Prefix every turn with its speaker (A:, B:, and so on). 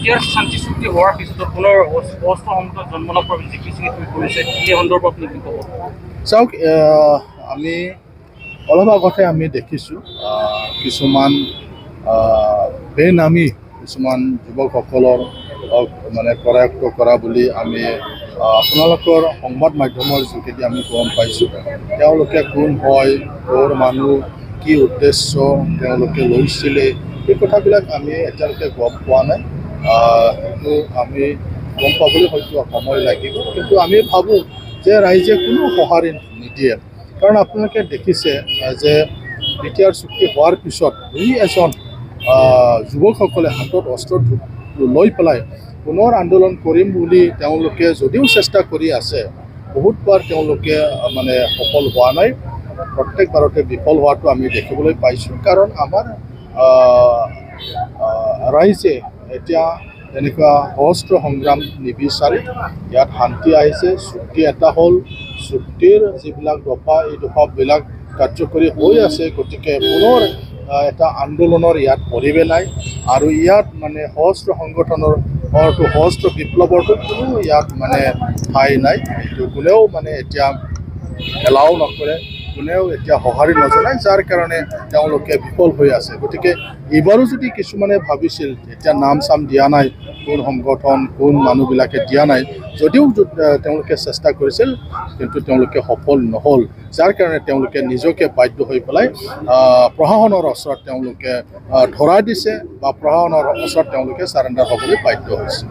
A: BTR শান্তি চুক্তি হোৱাৰ পিছতো পুনৰ অস্ত্ৰ সংকট জন্ম লাভৰ জিকি চিকি কৰিছে এই সন্দৰ্ভত আপুনি কি ক'ব?
B: চাওক, আমি অলপ আগতে আমি দেখিছোঁ কিছুমান বেনামী কিছুমান যুৱকসকলৰ মানে কৰায়ত্ব কৰা বুলি আমি আপোনালোকৰ সংবাদ মাধ্যমৰ যোগেদি আমি গম পাইছোঁ। তেওঁলোকে কোন হয়, ক'ৰ মানুহ, কি উদ্দেশ্য তেওঁলোকে লৈছিলে, এই কথাবিলাক আমি এতিয়ালৈকে গম পোৱা নাই। কিন্তু আমি গম পাবলৈ হয়তো সময় লাগিব, কিন্তু আমি ভাবোঁ যে ৰাইজে কোনো সঁহাৰি নিদিয়ে। কাৰণ আপোনালোকে দেখিছে যে বিটিআৰ চুক্তি হোৱাৰ পিছত দুই এজন যুৱকসকলে হাতত অস্ত্ৰ লৈ পেলাই পুনৰ আন্দোলন কৰিম বুলি তেওঁলোকে যদিও চেষ্টা কৰি আছে, বহুতবাৰ তেওঁলোকে মানে সফল হোৱা নাই। প্ৰত্যেকবাৰতে বিফল হোৱাটো আমি দেখিবলৈ পাইছোঁ। কাৰণ আমাৰ ৰাইজে এতিয়া তেনেকুৱা অস্ত্ৰ সংগ্ৰাম নিবিচাৰে। ইয়াত শান্তি আহিছে, চুক্তি এটা হ'ল, চুক্তিৰ যিবিলাক দফা এই দফাবিলাক কাৰ্যকৰী হৈ আছে। গতিকে পুনৰ এটা আন্দোলনৰ ইয়াত পৰিৱেশ নাই আৰু ইয়াত মানে সশস্ত্ৰ সংগঠনৰ সশস্ত্ৰ বিপ্লৱৰটো কোনো ইয়াত মানে ঠাই নাই। এইটো কোনেও মানে এতিয়া এলাও নকৰে, কোনেও এতিয়া সঁহাৰি নজনায়, যাৰ কাৰণে তেওঁলোকে বিফল হৈ আছে। গতিকে এইবাৰো যদি কিছুমানে ভাবিছিল, এতিয়া নাম চাম দিয়া নাই, কোন সংগঠন কোন মানুহবিলাকে দিয়া নাই, যদিও তেওঁলোকে চেষ্টা কৰিছিল কিন্তু তেওঁলোকে সফল নহ'ল। যাৰ কাৰণে তেওঁলোকে নিজকে বাধ্য হৈ পেলাই প্ৰশাসনৰ ওচৰত তেওঁলোকে ধৰা দিছে বা প্ৰশাসনৰ ওচৰত তেওঁলোকে চাৰেণ্ডাৰ হ'বলৈ বাধ্য হৈছে।